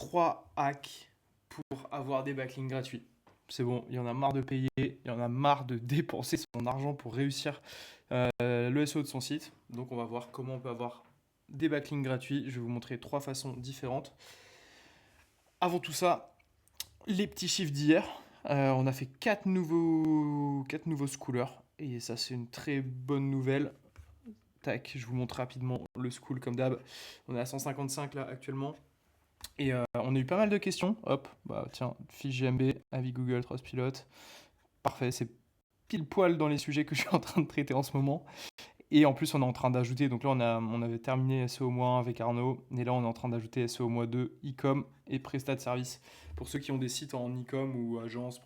3 hacks pour avoir des backlinks gratuits. C'est bon, il y en a marre de payer, il y en a marre de dépenser son argent pour réussir le SEO de son site. Donc on va voir comment on peut avoir des backlinks gratuits. Je vais vous montrer 3 façons différentes. Avant tout ça, les petits chiffres d'hier. On a fait 4 nouveaux schoolers. Et ça, c'est une très bonne nouvelle. Tac, je vous montre rapidement le school comme d'hab. On est à 155 là actuellement. Et on a eu pas mal de questions. Hop, bah tiens, fiche GMB, avis Google, Trustpilot. Parfait, c'est pile poil dans les sujets que je suis en train de traiter en ce moment. Et en plus, on est en train d'ajouter, donc là, on avait terminé SEO mois 1 avec Arnaud, et là, on est en train d'ajouter SEO mois 2, e-com et prestat de service. Pour ceux qui ont des sites en e-com ou agence,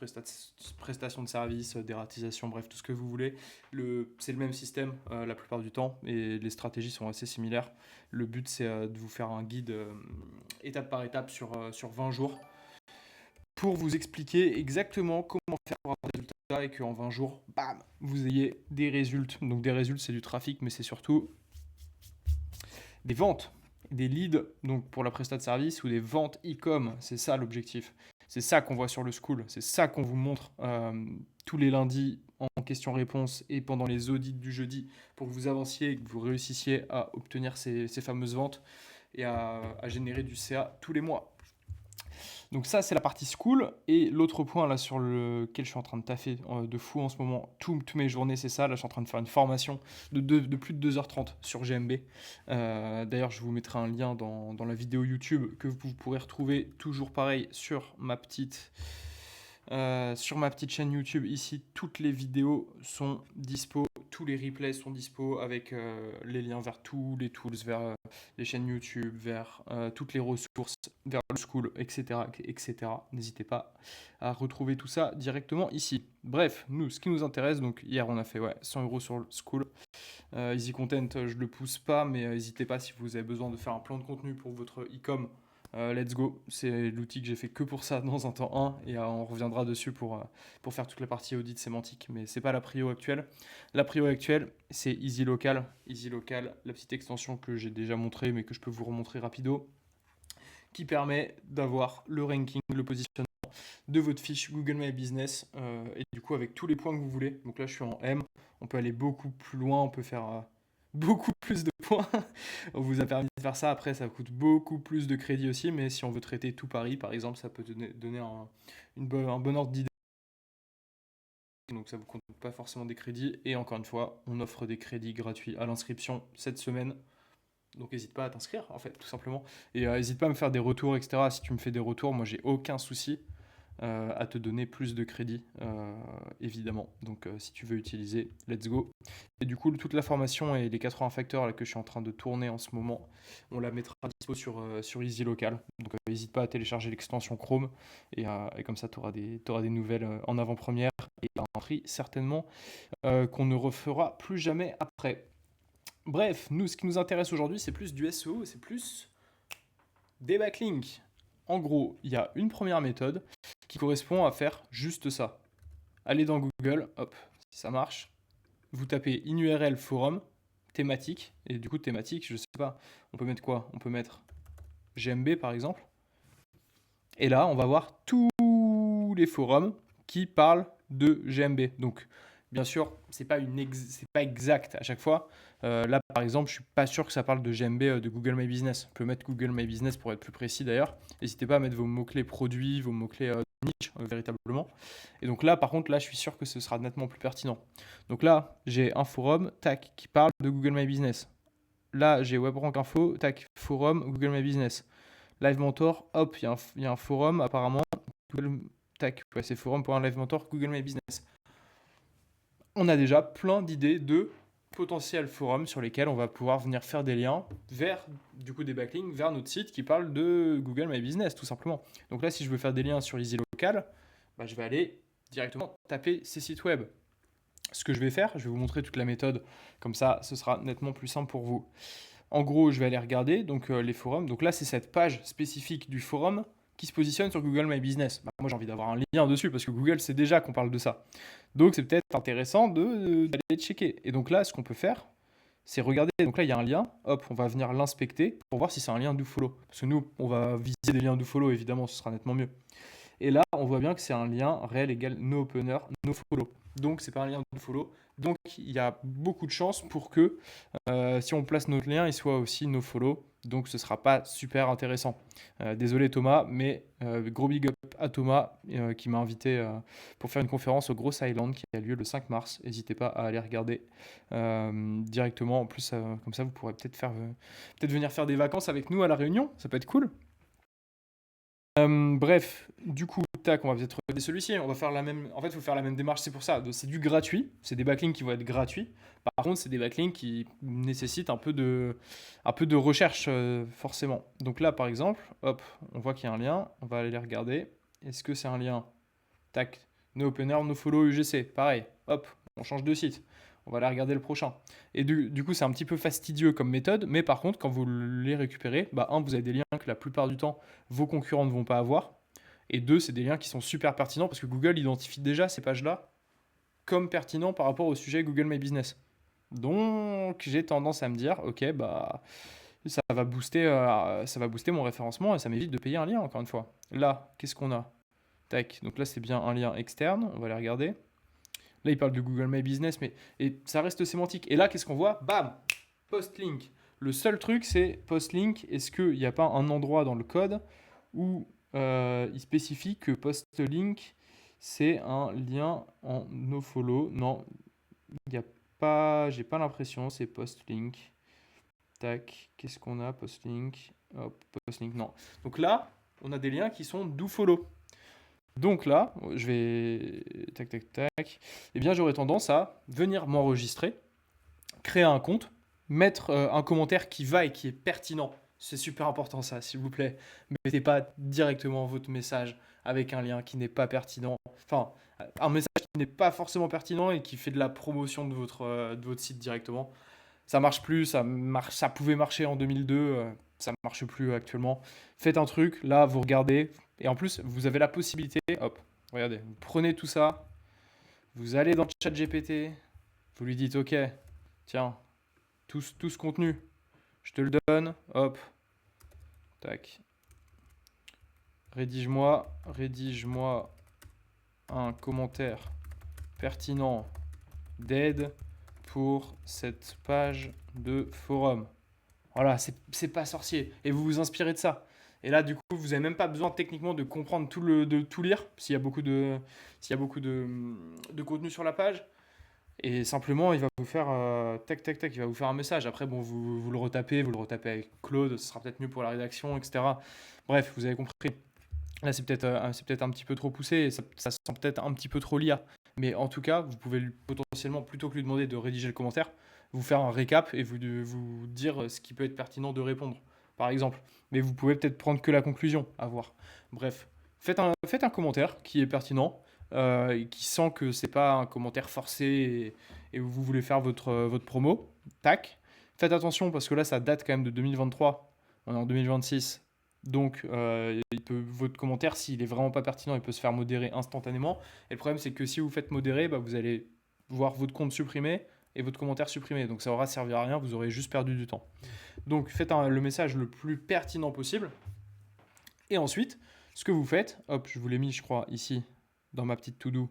prestation de service, dératisation, bref, tout ce que vous voulez, c'est le même système la plupart du temps, et les stratégies sont assez similaires. Le but, c'est de vous faire un guide étape par étape sur 20 jours pour vous expliquer exactement comment faire pour avoir des résultats et qu'en 20 jours, bam, vous ayez des résultats. Donc des résultats, c'est du trafic, mais c'est surtout des ventes, des leads donc pour la prestation de service ou des ventes e-com. C'est ça l'objectif. C'est ça qu'on voit sur le school. C'est ça qu'on vous montre tous les lundis en questions-réponses et pendant les audits du jeudi pour que vous avanciez et que vous réussissiez à obtenir ces fameuses ventes et à générer du CA tous les mois. Donc ça, c'est la partie school. Et l'autre point là sur lequel je suis en train de taffer de fou en ce moment, toutes mes journées, c'est ça. Là, je suis en train de faire une formation de plus de 2h30 sur GMB. D'ailleurs, je vous mettrai un lien dans la vidéo YouTube que vous pourrez retrouver toujours pareil sur ma petite chaîne YouTube. Ici, toutes les vidéos sont dispo, tous les replays sont dispo avec les liens vers tous les tools, vers les chaînes YouTube, vers toutes les ressources, vers le school, etc. etc. N'hésitez pas à retrouver tout ça directement ici. Bref, nous, ce qui nous intéresse, donc hier on a fait 100 € sur le school. Easy Content, je le pousse pas, mais n'hésitez pas si vous avez besoin de faire un plan de contenu pour votre e-com. Let's go, c'est l'outil que j'ai fait que pour ça dans un temps 1 et on reviendra dessus pour faire toute la partie audit sémantique, mais c'est pas la prio actuelle. La prio actuelle, c'est Easy Local. Easy Local, la petite extension que j'ai déjà montrée mais que je peux vous remontrer rapido, qui permet d'avoir le ranking, le positionnement de votre fiche Google My Business et du coup avec tous les points que vous voulez. Donc là je suis en M, on peut aller beaucoup plus loin, on peut faire beaucoup plus de points. On vous a permis de faire ça, après ça coûte beaucoup plus de crédit aussi, mais si on veut traiter tout Paris par exemple, ça peut donner un bon ordre d'idée. Donc ça vous coûte pas forcément des crédits et encore une fois, on offre des crédits gratuits à l'inscription cette semaine. Donc n'hésite pas à t'inscrire en fait tout simplement et n'hésite pas à me faire des retours, etc. Si tu me fais des retours, moi j'ai aucun souci à te donner plus de crédit, évidemment. Donc si tu veux utiliser, let's go. Et du coup, toute la formation et les 80 facteurs là, que je suis en train de tourner en ce moment, on la mettra à dispo sur Easy Local. Donc n'hésite pas à télécharger l'extension Chrome et comme ça, tu auras des nouvelles en avant-première et à un prix certainement qu'on ne refera plus jamais après. Bref, nous, ce qui nous intéresse aujourd'hui, c'est plus du SEO, c'est plus des backlinks. En gros, il y a une première méthode qui correspond à faire juste ça. Allez dans Google, hop, si ça marche, vous tapez InURL forum, thématique, et du coup thématique, je sais pas, on peut mettre quoi? On peut mettre GMB par exemple. Et là, on va voir tous les forums qui parlent de GMB. Donc, bien sûr, c'est pas exact à chaque fois. Là, par exemple, je suis pas sûr que ça parle de GMB de Google My Business. On peut mettre Google My Business pour être plus précis d'ailleurs. N'hésitez pas à mettre vos mots-clés produits, vos mots-clés niche véritablement. Et donc là, par contre, là, je suis sûr que ce sera nettement plus pertinent. Donc là, j'ai un forum, tac, qui parle de Google My Business. Là, j'ai WebRank Info, tac, forum, Google My Business. Live Mentor, hop, il y a un forum apparemment. Google, tac, c'est forum pour un Live Mentor, Google My Business. On a déjà plein d'idées de potentiels forums sur lesquels on va pouvoir venir faire des liens vers du coup des backlinks vers notre site qui parle de Google My Business tout simplement. Donc là, si je veux faire des liens sur Easy Local, bah, je vais aller directement taper ces sites web. Ce que je vais faire, je vais vous montrer toute la méthode, comme ça ce sera nettement plus simple pour vous. En gros, je vais aller regarder donc les forums. Donc là, c'est cette page spécifique du forum qui se positionne sur Google My Business. Bah, moi, j'ai envie d'avoir un lien dessus parce que Google sait déjà qu'on parle de ça. Donc, c'est peut-être intéressant d'aller checker. Et donc là, ce qu'on peut faire, c'est regarder. Donc là, il y a un lien. Hop, on va venir l'inspecter pour voir si c'est un lien dofollow. Parce que nous, on va viser des liens dofollow, évidemment, ce sera nettement mieux. Et là, on voit bien que c'est un lien réel égal no opener, no follow. Donc, c'est pas un lien dofollow. Donc, il y a beaucoup de chances pour que si on place notre lien, il soit aussi no follow. Donc, ce sera pas super intéressant. Désolé Thomas, mais gros big up à Thomas qui m'a invité pour faire une conférence au Gros Island qui a lieu le 5 mars. N'hésitez pas à aller regarder directement. En plus, comme ça, vous pourrez peut-être venir faire des vacances avec nous à La Réunion. Ça peut être cool. Bref, du coup, tac, on va peut-être regarder celui-ci. On va faire la même. En fait, il faut faire la même démarche. C'est pour ça. C'est du gratuit. C'est des backlinks qui vont être gratuits. Par contre, c'est des backlinks qui nécessitent un peu de recherche, forcément. Donc là, par exemple, hop, on voit qu'il y a un lien. On va aller les regarder. Est-ce que c'est un lien? Tac. No opener, no follow UGC. Pareil. Hop, on change de site. On va aller regarder le prochain. Et du coup, c'est un petit peu fastidieux comme méthode, mais par contre, quand vous les récupérez, vous avez des liens que la plupart du temps, vos concurrents ne vont pas avoir. Et deux, c'est des liens qui sont super pertinents parce que Google identifie déjà ces pages-là comme pertinents par rapport au sujet Google My Business. Donc, j'ai tendance à me dire, ok, ça va booster mon référencement et ça m'évite de payer un lien, encore une fois. Là, qu'est-ce qu'on a? Tac, donc là, c'est bien un lien externe, on va aller regarder. Là, il parle de Google My Business, et ça reste sémantique. Et là, qu'est-ce qu'on voit? Bam! Post-link. Le seul truc, c'est post-link. Est-ce qu'il n'y a pas un endroit dans le code où il spécifie que post-link, c'est un lien en nofollow? Non, il n'y a pas, j'ai pas l'impression, c'est post-link. Tac, qu'est-ce qu'on a? Post-link. Hop, post-link, non. Donc là, on a des liens qui sont dofollow. Donc là, je vais... Tac, tac, tac. Eh bien, j'aurais tendance à venir m'enregistrer, créer un compte, mettre un commentaire qui va et qui est pertinent. C'est super important ça, s'il vous plaît. Mettez pas directement votre message avec un lien qui n'est pas pertinent. Enfin, un message qui n'est pas forcément pertinent et qui fait de la promotion de votre site directement. Ça marche plus, ça pouvait marcher en 2002, ça ne marche plus actuellement. Faites un truc, là, vous regardez, et en plus, vous avez la possibilité, hop, regardez, vous prenez tout ça, vous allez dans ChatGPT, vous lui dites, ok, tiens, tout ce contenu, je te le donne, hop, tac, rédige-moi un commentaire pertinent d'aide pour cette page de forum. Voilà, c'est pas sorcier. Et vous vous inspirez de ça. Et là, du coup, vous n'avez même pas besoin techniquement de comprendre de tout lire, s'il y a beaucoup de contenu sur la page. Et simplement, il va vous faire tac, tac, tac, il va vous faire un message. Après, bon, vous le retapez avec Claude, ce sera peut-être mieux pour la rédaction, etc. Bref, vous avez compris. Là, c'est peut-être un petit peu trop poussé, et ça sent peut-être un petit peu trop lire. Mais en tout cas, vous pouvez potentiellement, plutôt que lui demander de rédiger le commentaire, vous faire un récap et vous dire ce qui peut être pertinent de répondre, par exemple. Mais vous pouvez peut-être prendre que la conclusion à voir. Bref, faites un commentaire qui est pertinent, et qui sent que c'est pas un commentaire forcé et où vous voulez faire votre promo. Tac. Faites attention parce que là, ça date quand même de 2023. On est en 2026. Donc, votre commentaire, s'il est vraiment pas pertinent, il peut se faire modérer instantanément. Et le problème, c'est que si vous faites modérer, vous allez voir votre compte supprimé et votre commentaire supprimé. Donc, ça aura servi à rien, vous aurez juste perdu du temps. Donc, faites le message le plus pertinent possible. Et ensuite, ce que vous faites, hop, je vous l'ai mis, je crois, ici, dans ma petite to-do.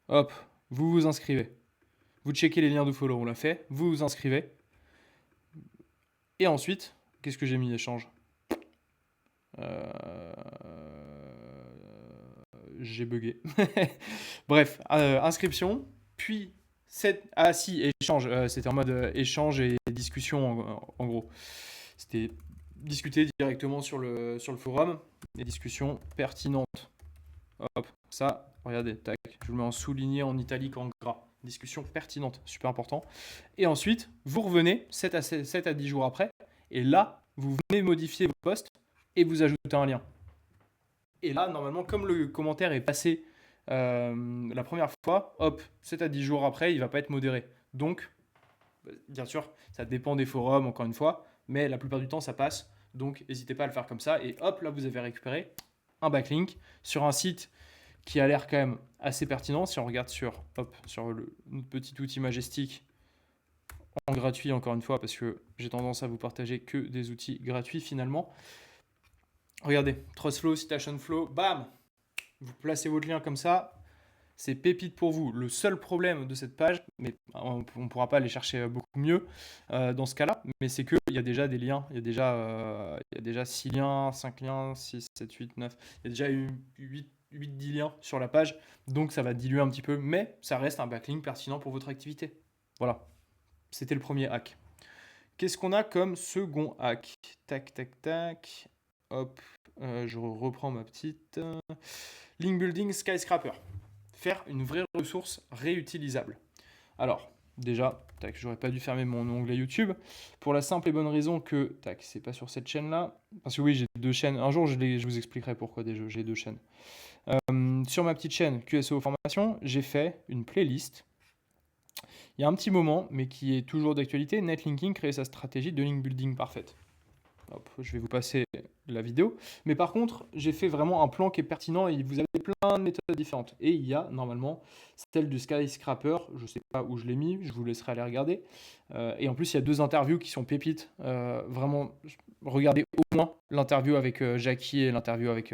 Hop, vous vous inscrivez. Vous checkez les liens de follow, on l'a fait. Vous vous inscrivez. Et ensuite, qu'est-ce que j'ai mis échange? J'ai bugué. Bref, inscription, puis échange. C'était en mode échange et discussion en gros. C'était discuter directement sur le forum, des discussions pertinentes. Hop, ça, regardez, tac, je le mets en souligné, en italique, en gras. Discussion pertinente, super important. Et ensuite, vous revenez 7 à 10 jours après, et là, vous venez modifier vos posts et vous ajoutez un lien. Et là, normalement, comme le commentaire est passé la première fois, hop, 7 à 10 jours après, il ne va pas être modéré. Donc, bien sûr, ça dépend des forums, encore une fois, mais la plupart du temps, ça passe. Donc, n'hésitez pas à le faire comme ça. Et hop, là, vous avez récupéré un backlink sur un site qui a l'air quand même assez pertinent. Si on regarde sur notre petit outil Majestic, en gratuit encore une fois parce que j'ai tendance à vous partager que des outils gratuits finalement. Regardez, TrustFlow, Citation Flow, bam, vous placez votre lien comme ça, c'est pépite pour vous. Le seul problème de cette page, mais on ne pourra pas aller chercher beaucoup mieux dans ce cas-là, mais c'est qu'il y a déjà des liens, il y a déjà 6 liens, 5 liens, 6, 7, 8, 9, il y a déjà eu 8-10 liens sur la page, donc ça va diluer un petit peu, mais ça reste un backlink pertinent pour votre activité. Voilà, c'était le premier hack. Qu'est-ce qu'on a comme second hack? Tac, tac, tac. Hop, je reprends ma petite. Link Building Skyscraper. Faire une vraie ressource réutilisable. Alors, déjà, tac, j'aurais pas dû fermer mon onglet YouTube pour la simple et bonne raison que, tac, c'est pas sur cette chaîne-là. Parce que oui, j'ai deux chaînes. Un jour, je vous expliquerai pourquoi déjà j'ai deux chaînes. Sur ma petite chaîne QSO Formation, j'ai fait une playlist. Il y a un petit moment, mais qui est toujours d'actualité, Netlinking crée sa stratégie de link building parfaite. Hop, je vais vous passer la vidéo. Mais par contre, j'ai fait vraiment un plan qui est pertinent et vous avez plein de méthodes différentes. Et il y a normalement celle du Skyscraper, je ne sais pas où je l'ai mis, je vous laisserai aller regarder. Et en plus, il y a deux interviews qui sont pépites. Vraiment, regardez au moins l'interview avec Jackie et l'interview avec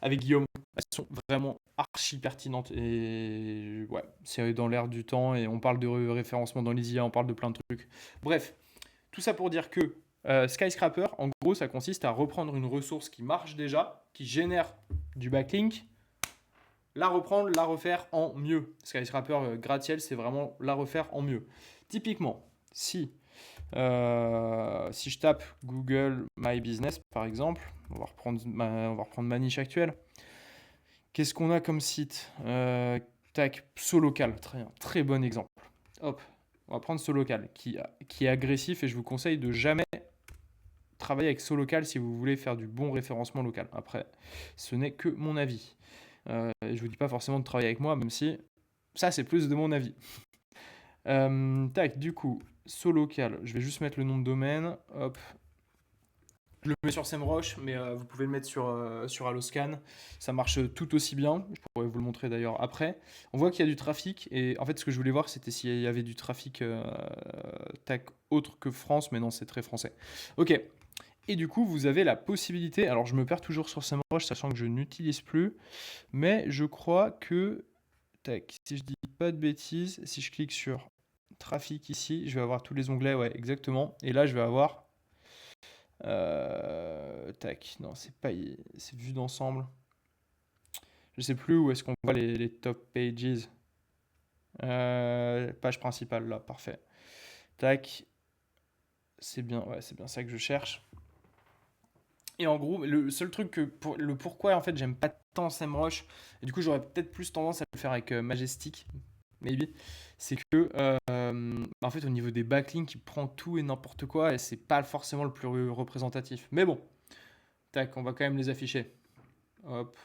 Guillaume. Elles sont vraiment archi pertinentes et ouais, c'est dans l'air du temps et on parle de référencement dans les IA, on parle de plein de trucs. Bref, tout ça pour dire que Skyscraper, en gros, ça consiste à reprendre une ressource qui marche déjà, qui génère du backlink, la reprendre, la refaire en mieux. Skyscraper gratte-ciel, c'est vraiment la refaire en mieux. Typiquement, si je tape Google My Business, par exemple, on va reprendre ma niche actuelle. Qu'est-ce qu'on a comme site Tac, Solocal, très bon exemple. Hop, on va prendre Solocal, qui est agressif et je vous conseille de jamais travailler avec Solocal si vous voulez faire du bon référencement local. Après, ce n'est que mon avis. Je ne vous dis pas forcément de travailler avec moi, même si ça, c'est plus de mon avis. Tac, du coup, Solocal, je vais juste mettre le nom de domaine. Hop. Je le mets sur SEMrush, mais vous pouvez le mettre sur Alloscan. Ça marche tout aussi bien. Je pourrais vous le montrer d'ailleurs après. On voit qu'il y a du trafic. Et en fait, ce que je voulais voir, c'était s'il y avait du trafic tac, autre que France. Mais non, c'est très français. Ok. Et du coup, vous avez la possibilité. Alors, je me perds toujours sur SEMrush, sachant que je n'utilise plus. Mais je crois que. Tac, si je dis pas de bêtises, si je clique sur trafic ici, je vais avoir tous les onglets. Ouais, exactement. Et là, je vais avoir. Tac, non, c'est pas. C'est vu d'ensemble. Je sais plus où est-ce qu'on voit les top pages. Page principale, là, parfait. Tac. C'est bien, ouais, c'est bien ça que je cherche. Et en gros, le seul truc le pourquoi en fait j'aime pas tant SEMrush, et du coup j'aurais peut-être plus tendance à le faire avec Majestic, maybe, c'est que en fait au niveau des backlinks il prend tout et n'importe quoi et c'est pas forcément le plus représentatif. Mais bon, tac, on va quand même les afficher. Hop.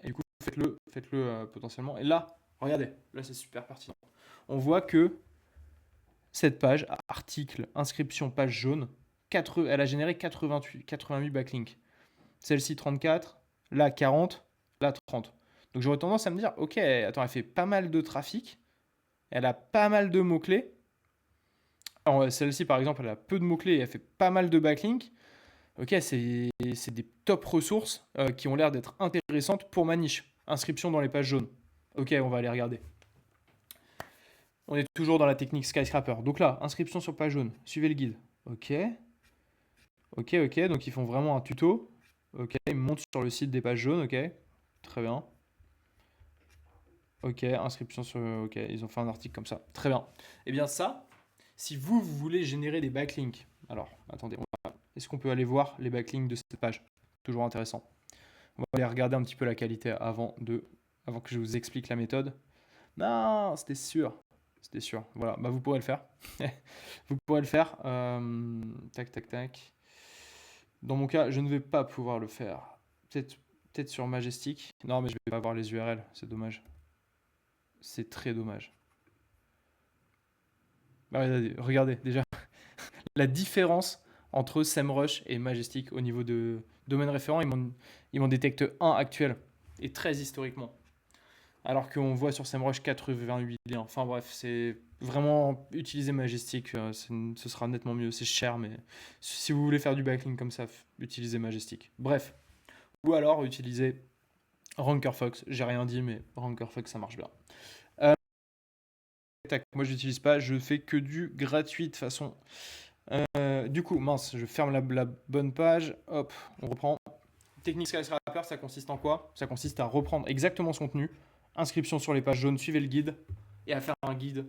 Et du coup faites-le potentiellement. Et là, regardez, là c'est super pertinent. On voit que cette page, article, inscription, page jaune, elle a généré 88 backlinks. Celle-ci 34, là 40, là 30. Donc j'aurais tendance à me dire, ok, attends, elle fait pas mal de trafic, elle a pas mal de mots-clés. Alors celle-ci par exemple, elle a peu de mots-clés et elle fait pas mal de backlinks. Ok, c'est des top ressources qui ont l'air d'être intéressantes pour ma niche. Inscription dans les pages jaunes. Ok, on va aller regarder. On est toujours dans la technique Skyscraper. Donc là, inscription sur page jaune. Suivez le guide. Ok. Ok, donc ils font vraiment un tuto. Ok, ils montent sur le site des pages jaunes. Ok, très bien. Ok, inscription sur... Ok, ils ont fait un article comme ça. Très bien. Eh bien ça, si vous voulez générer des backlinks... Alors, attendez, est-ce qu'on peut aller voir les backlinks de cette page? Toujours intéressant. On va aller regarder un petit peu la qualité avant que je vous explique la méthode. Non, c'était sûr. C'était sûr. Voilà, bah vous pourrez le faire. Vous pourrez le faire. Tac, tac, tac. Dans mon cas, je ne vais pas pouvoir le faire. Peut-être sur Majestic. Non, mais je vais pas avoir les URL. C'est dommage. C'est très dommage. Bah, regardez, déjà, la différence entre SEMrush et Majestic au niveau de domaine référent, ils m'en détectent un actuel et très historiquement. alors qu'on voit sur SEMrush 88 liens. Enfin bref, c'est vraiment utiliser Majestic, ce sera nettement mieux. C'est cher, mais si vous voulez faire du backlink comme ça, utilisez Majestic. Bref, ou alors utilisez Rankerfox. J'ai rien dit, mais Rankerfox ça marche bien. Tac, moi je l'utilise pas, je fais que du gratuit de toute façon. Du coup, mince, je ferme la bonne page. Hop, on reprend. Technique Skyscraper, ça consiste en quoi? Ça consiste à reprendre exactement ce contenu, inscription sur les pages jaunes, suivez le guide, et à faire un guide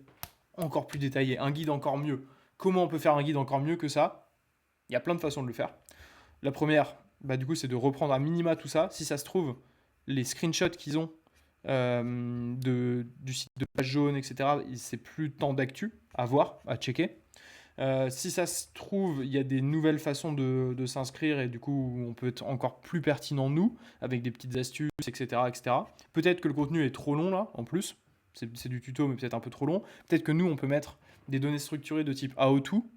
encore plus détaillé, un guide encore mieux. Comment on peut faire un guide encore mieux que ça? Il y a plein de façons de le faire. La première, bah, du coup, c'est de reprendre à minima tout ça. Si ça se trouve, les screenshots qu'ils ont du site de page jaune, etc., c'est plus tant d'actu à voir, à checker. Si ça se trouve, il y a des nouvelles façons de s'inscrire et du coup, on peut être encore plus pertinent nous, avec des petites astuces, etc., etc. Peut-être que le contenu est trop long là, en plus. C'est du tuto, mais peut-être un peu trop long. Peut-être que nous, on peut mettre des données structurées de type how-to,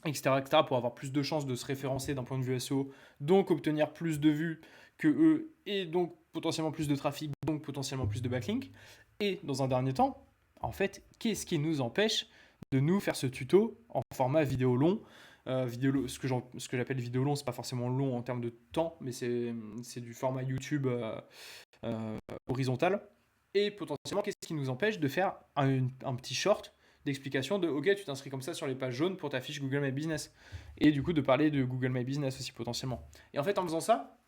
etc., etc., pour avoir plus de chances de se référencer d'un point de vue SEO, donc obtenir plus de vues que eux, et donc potentiellement plus de trafic, donc potentiellement plus de backlink. Et dans un dernier temps, en fait, qu'est-ce qui nous empêche de nous faire ce tuto en format vidéo long? Ce que j'appelle vidéo long, c'est pas forcément long en termes de temps, mais c'est du format YouTube horizontal. Et potentiellement, qu'est-ce qui nous empêche de faire un petit short d'explication de OK, tu t'inscris comme ça sur les pages jaunes pour ta fiche Google My Business. Et du coup, de parler de Google My Business aussi potentiellement. Et en fait, en faisant ça,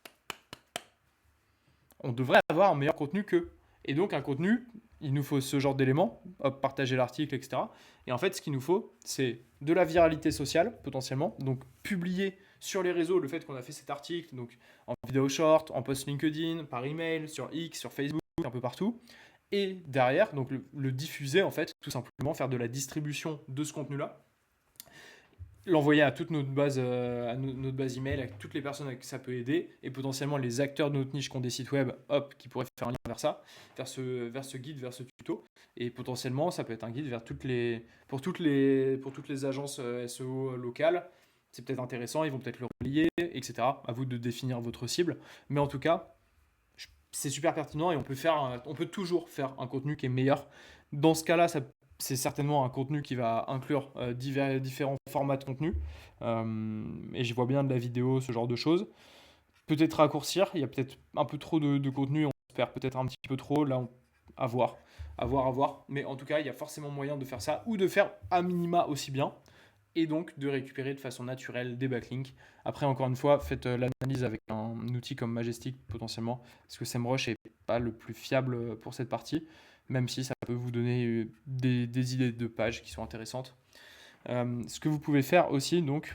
on devrait avoir un meilleur contenu qu'eux. Et donc, un contenu, il nous faut ce genre d'éléments, hop, partager l'article, etc. Et en fait, ce qu'il nous faut, c'est de la viralité sociale, potentiellement. Donc, publier sur les réseaux le fait qu'on a fait cet article, donc en vidéo short, en post LinkedIn, par email, sur X, sur Facebook, un peu partout. Et derrière, donc le diffuser, en fait, tout simplement, faire de la distribution de ce contenu-là, l'envoyer à toute notre base email, à toutes les personnes à qui ça peut aider, et potentiellement les acteurs de notre niche qui ont des sites web, hop, qui pourraient faire un lien vers ça, vers ce guide, vers ce tuto. Et potentiellement, ça peut être un guide vers pour toutes les agences SEO locales. C'est peut-être intéressant, ils vont peut-être le relier, etc. À vous de définir votre cible. Mais en tout cas, c'est super pertinent et on peut toujours faire un contenu qui est meilleur. Dans ce cas-là, c'est certainement un contenu qui va inclure différents formats de contenu. Et j'y vois bien de la vidéo, ce genre de choses. Peut-être raccourcir, il y a peut-être un peu trop de contenu, on se perd peut-être un petit peu trop. Là, à voir, à voir, à voir. Mais en tout cas, il y a forcément moyen de faire ça ou de faire à minima aussi bien et donc de récupérer de façon naturelle des backlinks. Après, encore une fois, faites l'analyse avec un outil comme Majestic potentiellement, parce que SEMrush n'est pas le plus fiable pour cette partie, même si ça peut vous donner des idées de pages qui sont intéressantes. Ce que vous pouvez faire aussi, donc,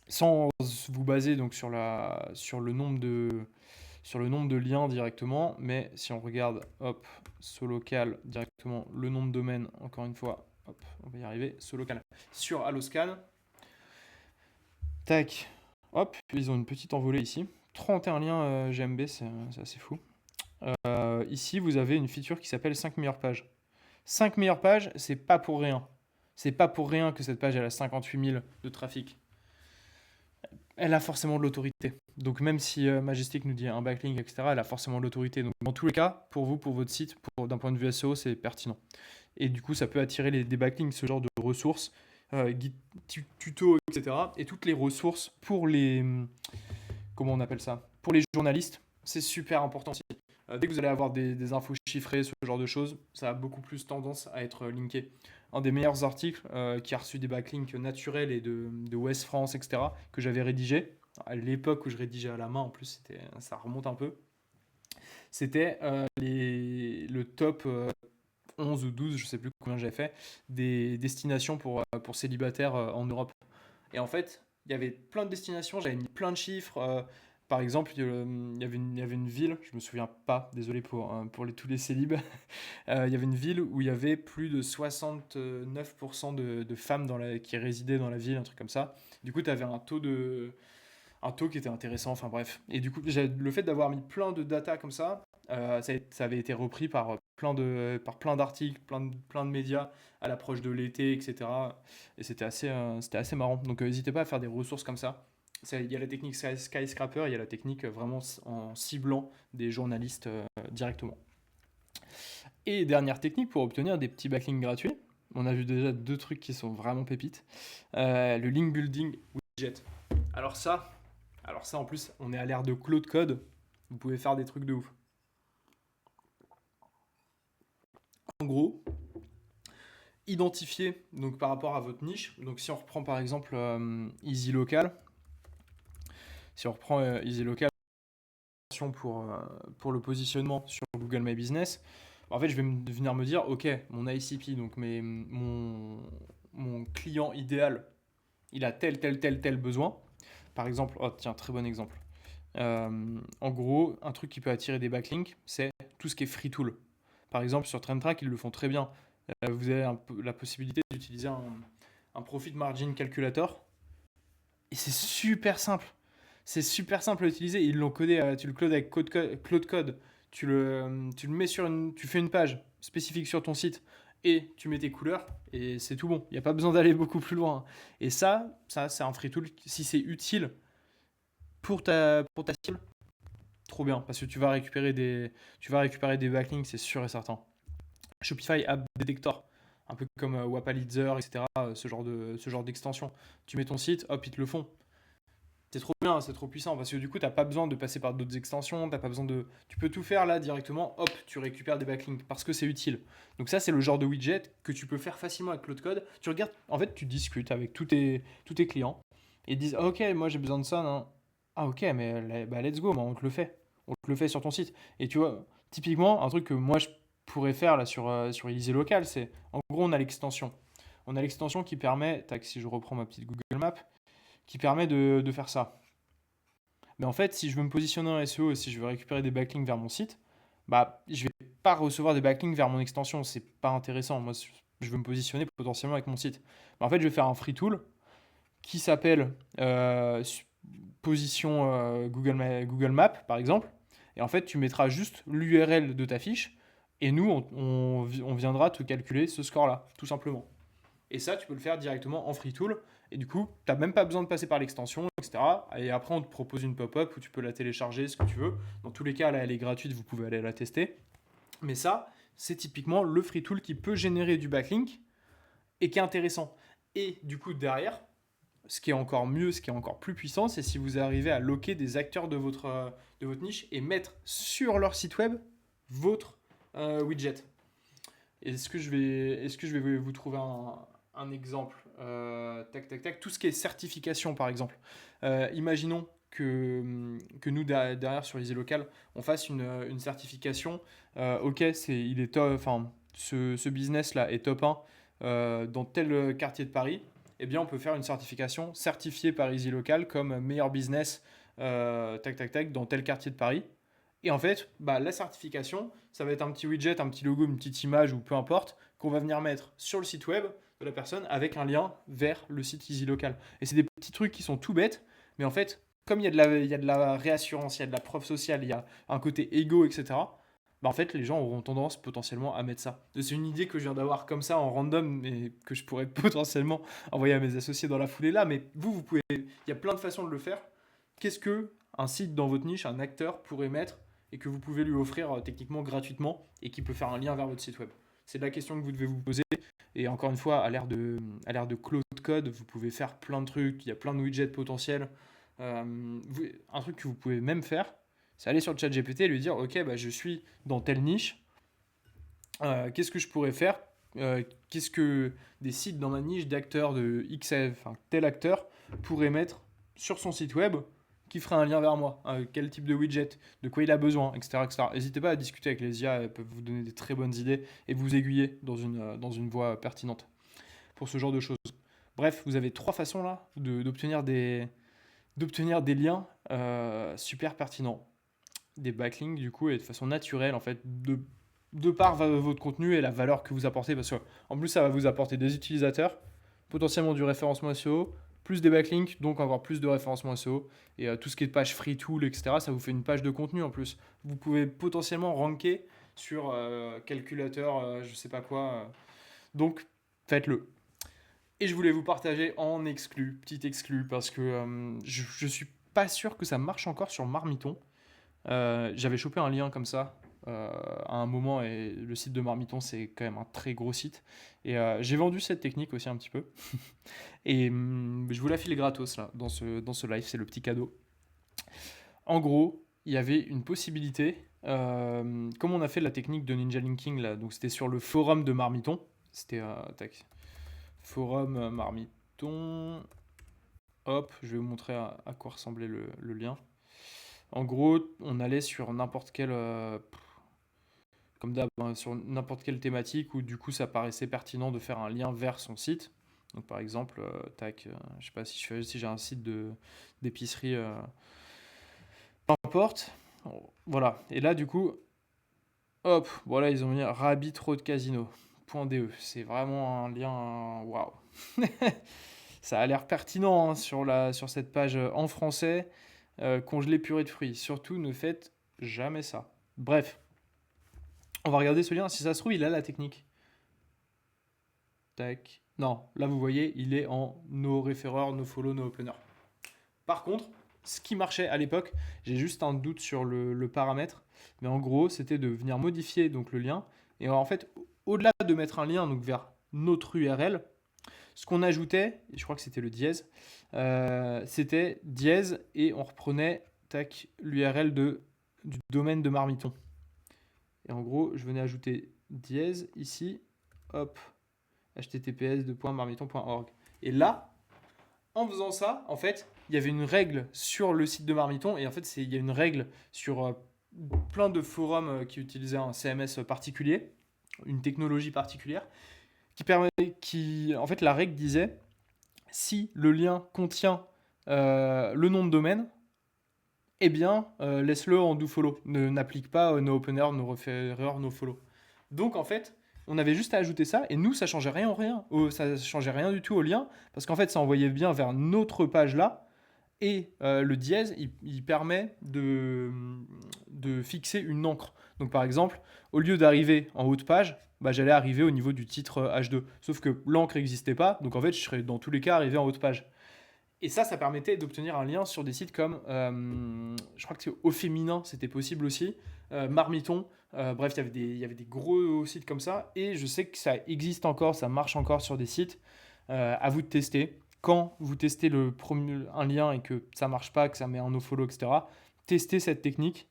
sans vous baser donc, sur le nombre de liens directement, mais si on regarde, hop, ce local directement, le nom de domaine, encore une fois, hop, on va y arriver, ce local, sur Alloscan, tac, hop, ils ont une petite envolée ici, 31 liens GMB, c'est assez fou. Ici, vous avez une feature qui s'appelle 5 meilleures pages. 5 meilleures pages, c'est pas pour rien. C'est pas pour rien que cette page elle a 58 000 de trafic. Elle a forcément de l'autorité. Donc même si Majestic nous dit un backlink, etc., elle a forcément de l'autorité. Donc dans tous les cas, pour vous, pour votre site, d'un point de vue SEO, c'est pertinent. Et du coup, ça peut attirer des backlinks, ce genre de ressources, guide, tuto, etc. Et toutes les ressources pour les... Comment on appelle ça? Pour les journalistes, c'est super important aussi. Dès que vous allez avoir des infos chiffrées, ce genre de choses, ça a beaucoup plus tendance à être linké. Un des meilleurs articles qui a reçu des backlinks naturels et de West France, etc., que j'avais rédigé, à l'époque où je rédigeais à la main, en plus, ça remonte un peu, c'était le top 11 ou 12, je sais plus combien j'avais fait, des destinations pour célibataires en Europe. Et en fait, il y avait plein de destinations, j'avais mis plein de chiffres. Par exemple, il y avait une ville, je me souviens pas, désolé pour tous les célibes. Il y avait une ville où il y avait plus de 69% de femmes qui résidaient dans la ville, un truc comme ça. Du coup, tu avais un taux qui était intéressant, enfin bref. Et du coup, le fait d'avoir mis plein de data comme ça avait été repris par par plein d'articles, plein de médias à l'approche de l'été, etc. Et c'était assez marrant. Donc n'hésitez pas à faire des ressources comme ça. Il y a la technique Skyscraper, il y a la technique vraiment en ciblant des journalistes directement. Et dernière technique pour obtenir des petits backlinks gratuits. On a vu déjà 2 trucs qui sont vraiment pépites. Le link building widget. Alors ça, en plus, on est à l'ère de Claude Code. Vous pouvez faire des trucs de ouf. En gros, identifier donc par rapport à votre niche. Donc si on reprend par exemple Easy Local, pour le positionnement sur Google My Business, en fait je vais venir me dire ok, mon ICP, donc mon client idéal, il a tel besoin. Par exemple, oh tiens, très bon exemple. En gros, un truc qui peut attirer des backlinks, c'est tout ce qui est free tool. Par exemple, sur TrendTrack, ils le font très bien. Vous avez la possibilité d'utiliser un profit margin calculator. Et c'est super simple. C'est super simple à utiliser. Ils l'ont codé, tu le codes avec Claude Code. Tu le mets tu fais une page spécifique sur ton site et tu mets tes couleurs et c'est tout bon. Il n'y a pas besoin d'aller beaucoup plus loin. Et ça c'est un free tool. Si c'est utile pour ta cible, trop bien. Parce que tu vas récupérer des backlinks, c'est sûr et certain. Shopify App Detector, un peu comme Wapalizer, etc. Ce genre d'extension. Tu mets ton site, hop, ils te le font. C'est trop bien, c'est trop puissant parce que du coup, tu n'as pas besoin de passer par d'autres extensions, tu peux tout faire là directement, hop, tu récupères des backlinks parce que c'est utile. Donc ça, c'est le genre de widget que tu peux faire facilement avec Claude Code. Tu regardes, en fait, tu discutes avec tous tes clients et ils disent, ah, ok, moi j'ai besoin de ça, non? Ah ok, mais bah, let's go, bah, on te le fait. On te le fait sur ton site. Et tu vois, typiquement, un truc que moi je pourrais faire là sur Easy Local, c'est, en gros, on a l'extension. On a l'extension qui permet, tac, si je reprends ma petite Google Map, qui permet de faire ça. Mais en fait, si je veux me positionner en SEO et si je veux récupérer des backlinks vers mon site, bah, je vais pas recevoir des backlinks vers mon extension. C'est pas intéressant. Moi, je veux me positionner potentiellement avec mon site. Bah, en fait, je vais faire un free tool qui s'appelle position Google Maps, par exemple. Et en fait, tu mettras juste l'URL de ta fiche et nous, on viendra te calculer ce score-là, tout simplement. Et ça, tu peux le faire directement en free tool. Et du coup, tu n'as même pas besoin de passer par l'extension, etc. Et après, on te propose une pop-up où tu peux la télécharger, ce que tu veux. Dans tous les cas, là, elle est gratuite, vous pouvez aller la tester. Mais ça, c'est typiquement le free tool qui peut générer du backlink et qui est intéressant. Et du coup, derrière, ce qui est encore mieux, ce qui est encore plus puissant, c'est si vous arrivez à loquer des acteurs de votre niche et mettre sur leur site web votre widget. Est-ce que je vais vous trouver un exemple tac, tac, tac. Tout ce qui est certification, par exemple. Imaginons que nous, derrière, sur Easy Local, on fasse une certification. Ok, il est top, enfin, ce business-là est top 1 dans tel quartier de Paris. Eh bien, on peut faire une certification certifiée par Easy Local comme meilleur business, tac, tac, tac, dans tel quartier de Paris. Et en fait, bah, la certification, ça va être un petit widget, un petit logo, une petite image ou peu importe, qu'on va venir mettre sur le site web de la personne avec un lien vers le site Easy Local. Et c'est des petits trucs qui sont tout bêtes, mais en fait, comme il y a de la réassurance, il y a de la preuve sociale, il y a un côté égo, etc., bah en fait, les gens auront tendance potentiellement à mettre ça. C'est une idée que je viens d'avoir comme ça en random et que je pourrais potentiellement envoyer à mes associés dans la foulée là, mais vous pouvez, il y a plein de façons de le faire. Qu'est-ce que un site dans votre niche, un acteur pourrait mettre et que vous pouvez lui offrir techniquement gratuitement et qui peut faire un lien vers votre site web? C'est la question que vous devez vous poser. Et encore une fois, à l'ère de Cloud Code, vous pouvez faire plein de trucs, il y a plein de widgets potentiels. Un truc que vous pouvez même faire, c'est aller sur le chat GPT et lui dire, ok, bah, je suis dans telle niche, qu'est-ce que je pourrais faire? Qu'est-ce que des sites dans ma niche d'acteurs de XF, enfin tel acteur, pourrait mettre sur son site web qui ferait un lien vers moi? Quel type de widget? De quoi il a besoin? Etc. etc. N'hésitez pas à discuter avec les IA, elles peuvent vous donner des très bonnes idées et vous aiguiller dans une voie pertinente pour ce genre de choses. Bref, vous avez 3 façons là d'obtenir des liens super pertinents, des backlinks du coup, et de façon naturelle en fait, de par votre contenu et la valeur que vous apportez, parce que en plus ça va vous apporter des utilisateurs, potentiellement du référencement SEO, plus des backlinks, donc encore plus de référencement SEO, et tout ce qui est page free tool, etc., ça vous fait une page de contenu en plus. Vous pouvez potentiellement ranker sur calculateur, je sais pas quoi, donc faites-le. Et je voulais vous partager en exclu, petit exclu, parce que je suis pas sûr que ça marche encore sur Marmiton. J'avais chopé un lien comme ça. à un moment, et le site de Marmiton, c'est quand même un très gros site. Et j'ai vendu cette technique aussi un petit peu. Et je vous la file gratos là, dans ce live, c'est le petit cadeau. En gros, il y avait une possibilité, comme on a fait la technique de Ninja Linking là, donc c'était sur le forum de Marmiton. C'était tac, forum Marmiton. Hop, je vais vous montrer à quoi ressemblait le lien. En gros, on allait sur n'importe quelle, comme d'hab, hein, sur n'importe quelle thématique où du coup ça paraissait pertinent de faire un lien vers son site. Donc par exemple, tac, je sais pas si j'ai un site d'épicerie, peu importe. Voilà. Et là du coup, hop, voilà, ils ont mis Rabbit Road Casino.de. C'est vraiment un lien, waouh. Ça a l'air pertinent, hein, sur cette page en français. Congelé purée de fruits. Surtout, ne faites jamais ça. Bref, on va regarder ce lien. Si ça se trouve, il a la technique. Tac. Non, là vous voyez, il est en no referrer, no follow, no opener. Par contre, ce qui marchait à l'époque, j'ai juste un doute sur le paramètre, mais en gros, c'était de venir modifier donc le lien. Et en fait, au-delà de mettre un lien donc vers notre URL, ce qu'on ajoutait, et je crois que c'était le dièse, c'était dièse et on reprenait tac, l'URL du domaine de Marmiton. Et en gros, je venais ajouter dièse ici, hop, https://marmiton.org. Et là, en faisant ça, en fait, il y avait une règle sur le site de Marmiton, et en fait, il y a une règle sur plein de forums qui utilisaient un CMS particulier, une technologie particulière, en fait, la règle disait, si le lien contient le nom de domaine, eh bien, laisse-le en dofollow. N'applique pas no opener, no referrer, no follow. Donc, en fait, on avait juste à ajouter ça, et nous, ça changeait rien. Ça changeait rien du tout au lien, parce qu'en fait, ça envoyait bien vers notre page là, et le dièse, il permet de fixer une encre. Donc, par exemple, au lieu d'arriver en haut de page, bah, j'allais arriver au niveau du titre H2. Sauf que l'encre n'existait pas, donc en fait, je serais dans tous les cas arrivé en haut de page. Et ça permettait d'obtenir un lien sur des sites comme, je crois que c'est Au Féminin, c'était possible aussi, Marmiton, bref, il y avait des gros sites comme ça, et je sais que ça existe encore, ça marche encore sur des sites, à vous de tester. Quand vous testez un lien et que ça marche pas, que ça met un nofollow, etc., testez cette technique.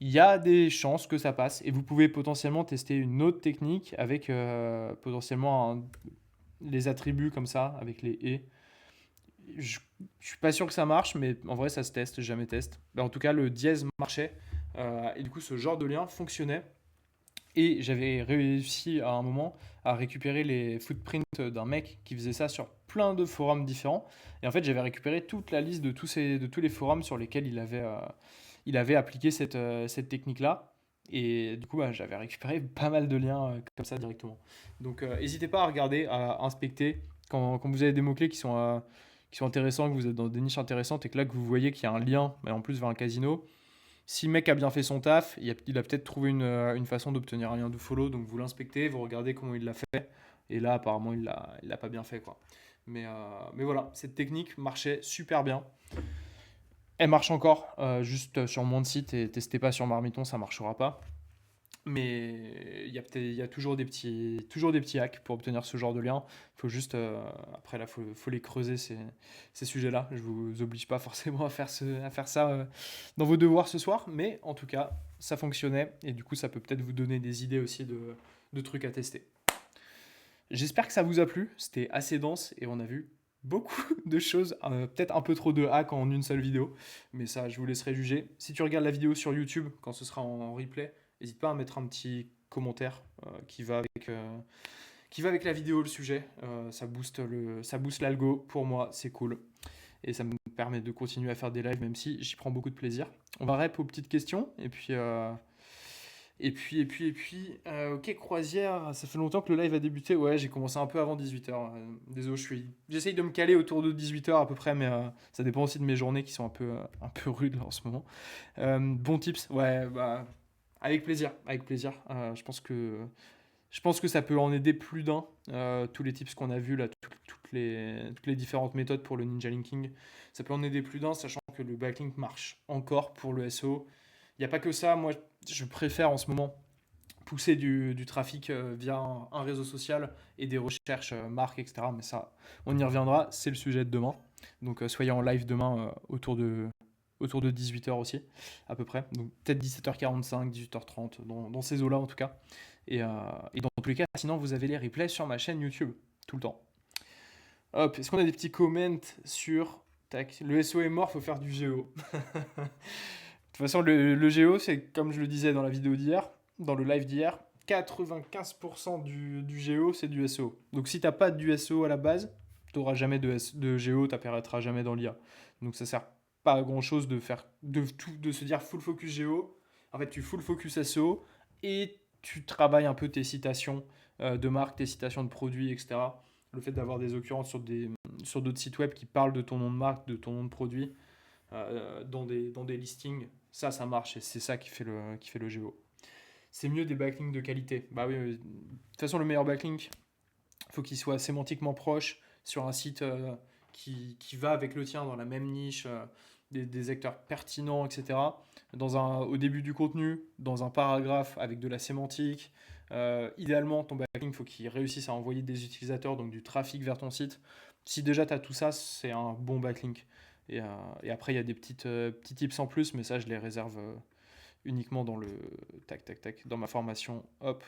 Il y a des chances que ça passe, et vous pouvez potentiellement tester une autre technique avec potentiellement les attributs comme ça, avec les et. Je suis pas sûr que ça marche, mais en vrai, ça se teste, jamais teste. Mais en tout cas, le dièse marchait. Et du coup, ce genre de lien fonctionnait. Et j'avais réussi à un moment à récupérer les footprints d'un mec qui faisait ça sur plein de forums différents. Et en fait, j'avais récupéré toute la liste de tous les forums sur lesquels il avait appliqué cette technique-là. Et du coup, bah, j'avais récupéré pas mal de liens comme ça directement. Donc, n'hésitez pas à regarder, à inspecter. Quand vous avez des mots-clés qui sont intéressants, que vous êtes dans des niches intéressantes et que là, que vous voyez qu'il y a un lien, mais en plus vers un casino, si le mec a bien fait son taf, il a peut-être trouvé une façon d'obtenir un lien de follow, donc vous l'inspectez, vous regardez comment il l'a fait, et là apparemment il l'a pas bien fait quoi. Mais voilà, cette technique marchait super bien. Elle marche encore, juste sur moins de sites, et testez pas sur Marmiton, ça marchera pas. Mais il y a toujours des petits hacks pour obtenir ce genre de lien. Il faut juste, après là, faut les creuser ces sujets-là. Je vous oblige pas forcément à faire ça dans vos devoirs ce soir, mais en tout cas, ça fonctionnait, et du coup, ça peut peut-être vous donner des idées aussi de trucs à tester. J'espère que ça vous a plu. C'était assez dense et on a vu beaucoup de choses, peut-être un peu trop de hacks en une seule vidéo, mais ça, je vous laisserai juger. Si tu regardes la vidéo sur YouTube, quand ce sera en replay, n'hésite pas à mettre un petit commentaire qui va avec la vidéo, le sujet. Ça booste l'algo. Pour moi, c'est cool. Et ça me permet de continuer à faire des lives, même si j'y prends beaucoup de plaisir. On va répondre aux petites questions. Ok, croisière, ça fait longtemps que le live a débuté. Ouais, j'ai commencé un peu avant 18h. Désolé, j'essaye de me caler autour de 18h à peu près, mais ça dépend aussi de mes journées qui sont un peu rudes là, en ce moment. Bon tips, ouais, bah, avec plaisir, avec plaisir. Je pense que ça peut en aider plus d'un. Tous les tips qu'on a vus là, toutes les différentes méthodes pour le ninja linking, ça peut en aider plus d'un, sachant que le backlink marche encore pour le SEO. Il n'y a pas que ça. Moi, je préfère en ce moment pousser du trafic via un réseau social et des recherches marques, etc. Mais ça, on y reviendra. C'est le sujet de demain. Donc, soyez en live demain autour de 18h aussi, à peu près. Donc, peut-être 17h45, 18h30, dans ces eaux-là en tout cas. Et dans tous les cas, sinon, vous avez les replays sur ma chaîne YouTube, tout le temps. Hop, est-ce qu'on a des petits comments sur... Tac, le SEO est mort, faut faire du géo. De toute façon, le géo, c'est comme je le disais dans la vidéo d'hier, dans le live d'hier, 95% du géo, c'est du SEO. Donc si t'as pas du SEO à la base, tu n'auras jamais de géo, tu n'apparaîtras jamais dans l'IA. Donc ça sert pas à grand chose de se dire full focus géo. En fait, tu full focus SEO et tu travailles un peu tes citations de marque, tes citations de produits, etc. Le fait d'avoir des occurrences sur d'autres sites web qui parlent de ton nom de marque, de ton nom de produit, dans des listings, ça marche et c'est ça qui fait le GEO. C'est mieux des backlinks de qualité. Bah oui, de toute façon, le meilleur backlink, il faut qu'il soit sémantiquement proche sur un site qui va avec le tien dans la même niche, des acteurs pertinents, etc. Au début du contenu, dans un paragraphe avec de la sémantique. Idéalement, ton backlink, il faut qu'il réussisse à envoyer des utilisateurs, donc du trafic vers ton site. Si déjà tu as tout ça, c'est un bon backlink. Et après, il y a des petits tips en plus, mais ça, je les réserve uniquement dans le tac, tac, tac, dans ma formation, hop,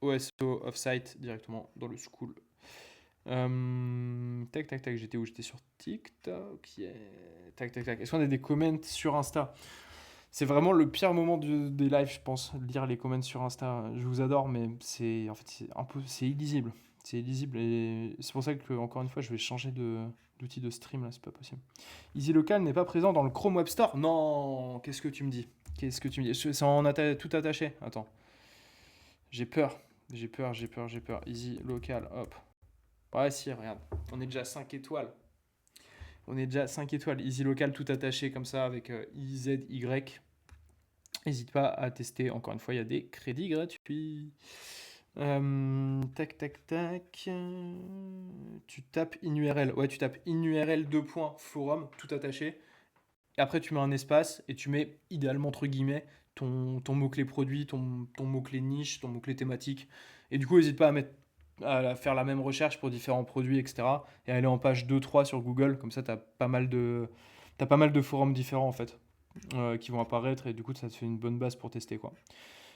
OSO Offsite, directement dans le school. Tac, tac, tac, j'étais où? J'étais sur TikTok. Yeah. Tac, tac, tac. Est-ce qu'on a des comments sur Insta? C'est vraiment le pire moment des lives, je pense, lire les comments sur Insta. Je vous adore, mais en fait, c'est illisible. C'est illisible et c'est pour ça que, encore une fois, je vais changer d'outil de stream, là, c'est pas possible. Easy Local n'est pas présent dans le Chrome Web Store. Non, qu'est-ce que tu me dis? Qu'est-ce que tu me dis? C'est tout attaché. Attends. J'ai peur. J'ai peur. Easy Local, hop. Ouais, si, regarde. On est déjà 5 étoiles. Easy Local tout attaché comme ça avec IZY. N'hésite pas à tester. Encore une fois, il y a des crédits gratuits. Tac, tac, tac. Tu tapes InURL. Ouais, tu tapes InURL 2 points forum tout attaché. Et après, tu mets un espace et tu mets idéalement entre guillemets ton mot-clé produit, ton mot-clé niche, ton mot-clé thématique. Et du coup, n'hésite pas à faire la même recherche pour différents produits, etc. Et aller en page 2-3 sur Google. Comme ça, tu as pas mal de forums différents en fait qui vont apparaître. Et du coup, ça te fait une bonne base pour tester, quoi.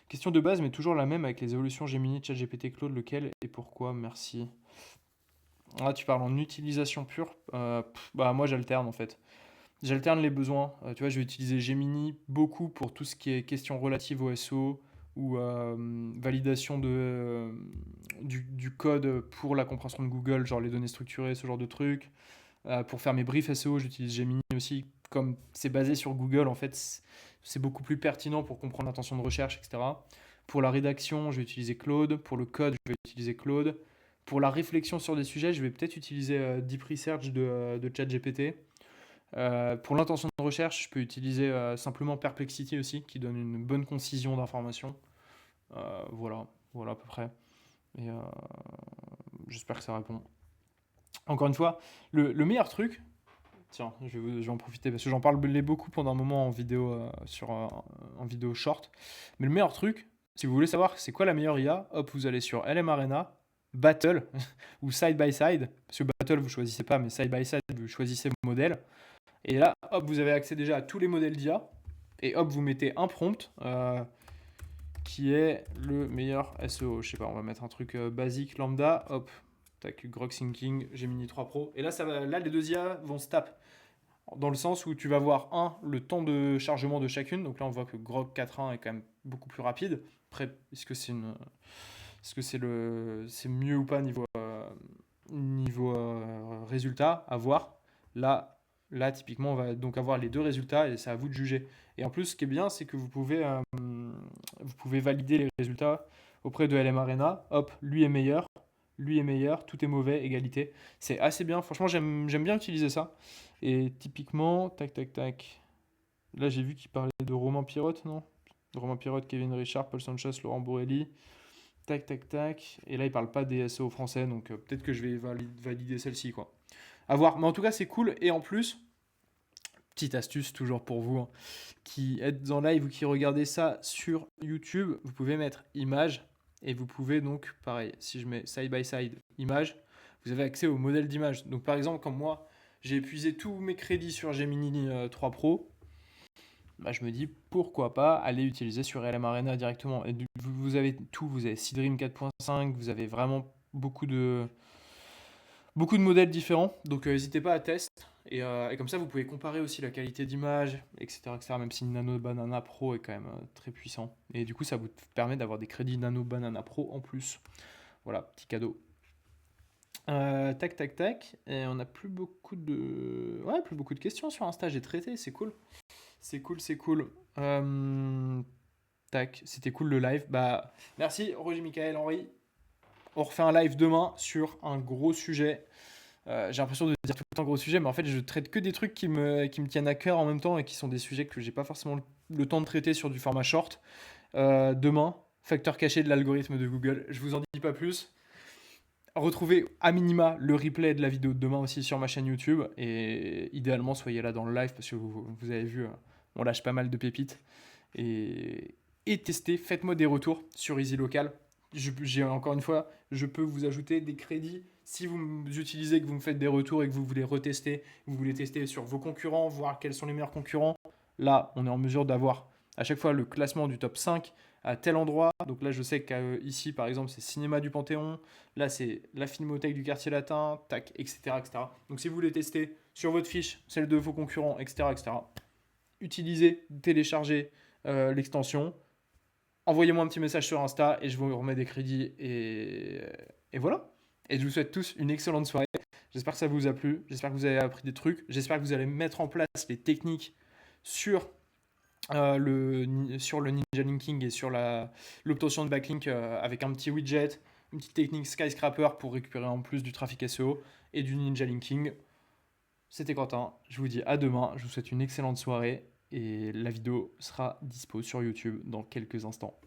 Question de base, mais toujours la même avec les évolutions Gemini, ChatGPT, Claude, lequel et pourquoi? Merci. Là, tu parles en utilisation pure. Bah, moi, j'alterne en fait. J'alterne les besoins. Tu vois, je vais utiliser Gemini beaucoup pour tout ce qui est questions relatives au SEO ou validation du code pour la compréhension de Google, genre les données structurées, ce genre de trucs. Pour faire mes briefs SEO, j'utilise Gemini aussi. Comme c'est basé sur Google, en fait, c'est beaucoup plus pertinent pour comprendre l'intention de recherche, etc. Pour la rédaction, je vais utiliser Claude. Pour le code, je vais utiliser Claude. Pour la réflexion sur des sujets, je vais peut-être utiliser Deep Research de ChatGPT. Pour l'intention de recherche, je peux utiliser simplement Perplexity aussi, qui donne une bonne concision d'informations. Voilà à peu près. Et j'espère que ça répond. Encore une fois, le meilleur truc, tiens, je vais en profiter parce que j'en parle beaucoup pendant un moment en vidéo, en vidéo short. Mais le meilleur truc, si vous voulez savoir c'est quoi la meilleure IA, hop, vous allez sur LM Arena, Battle ou Side by Side. Parce que Battle, vous choisissez pas, mais Side by Side, vous choisissez vos modèles. Et là, hop, vous avez accès déjà à tous les modèles d'IA. Et hop, vous mettez un prompt qui est le meilleur SEO. Je sais pas, on va mettre un truc basique, lambda. Hop, tac, Grok Thinking, Gemini 3 Pro. Et là, là, les deux IA vont se taper. Dans le sens où tu vas voir, le temps de chargement de chacune. Donc là, on voit que Grok 4.1 est quand même beaucoup plus rapide. Après, est-ce que c'est mieux ou pas niveau résultat? À voir. Là, typiquement, on va donc avoir les deux résultats et c'est à vous de juger. Et en plus, ce qui est bien, c'est que vous pouvez valider les résultats auprès de LM Arena. Hop, lui est meilleur, tout est mauvais, égalité. C'est assez bien. Franchement, j'aime bien utiliser ça. Et typiquement, tac, tac, tac. Là, j'ai vu qu'il parlait de Romain Pirotte, non? De Romain Pirotte, Kevin Richard, Paul Sanchez, Laurent Borelli. Tac, tac, tac. Et là, il parle pas des SEO français, donc peut-être que je vais valider celle-ci, quoi. À voir. Mais en tout cas, c'est cool. Et en plus, Petite astuce toujours pour vous, hein, qui êtes en live ou qui regardez ça sur YouTube, vous pouvez mettre image et vous pouvez donc, pareil, si je mets side by side image, vous avez accès au modèle d'image. Donc par exemple, comme moi, j'ai épuisé tous mes crédits sur Gemini 3 Pro, bah, je me dis pourquoi pas aller utiliser sur LM Arena directement. Et vous avez tout, vous avez Seedream 4.5, vous avez vraiment beaucoup de modèles différents, donc n'hésitez pas à tester. Et comme ça, vous pouvez comparer aussi la qualité d'image, etc., etc., même si Nano Banana Pro est quand même très puissant. Et du coup, ça vous permet d'avoir des crédits Nano Banana Pro en plus. Voilà, petit cadeau. Tac, tac, tac. Et on n'a plus beaucoup de... Ouais, plus beaucoup de questions sur Insta, j'ai traité, c'est cool. C'est cool, c'est cool. Tac, c'était cool le live. Bah, merci Roger, Michael, Henri. On refait un live demain sur un gros sujet. J'ai l'impression de dire tout le temps gros sujet, mais en fait, je traite que des trucs qui me tiennent à cœur en même temps et qui sont des sujets que j'ai pas forcément le temps de traiter sur du format short. Demain, facteur caché de l'algorithme de Google. Je vous en dis pas plus. Retrouvez à minima le replay de la vidéo de demain aussi sur ma chaîne YouTube. Et idéalement, soyez là dans le live parce que vous avez vu, on lâche pas mal de pépites. Et testez, faites-moi des retours sur Easy Local. Encore une fois, je peux vous ajouter des crédits si vous utilisez, que vous me faites des retours et que vous voulez retester, vous voulez tester sur vos concurrents, voir quels sont les meilleurs concurrents. Là, on est en mesure d'avoir à chaque fois le classement du top 5 à tel endroit. Donc là, je sais qu'ici, par exemple, c'est Cinéma du Panthéon. Là, c'est la Filmothèque du Quartier Latin, tac, etc., etc. Donc si vous voulez tester sur votre fiche, celle de vos concurrents, etc., etc., utilisez, téléchargez l'extension. Envoyez-moi un petit message sur Insta et je vous remets des crédits. Et voilà. Et je vous souhaite tous une excellente soirée. J'espère que ça vous a plu. J'espère que vous avez appris des trucs. J'espère que vous allez mettre en place les techniques sur sur le Ninja Linking et sur l'obtention de backlink avec un petit widget, une petite technique Skyscraper pour récupérer en plus du trafic SEO et du Ninja Linking. C'était Quentin. Je vous dis à demain. Je vous souhaite une excellente soirée et la vidéo sera dispo sur YouTube dans quelques instants.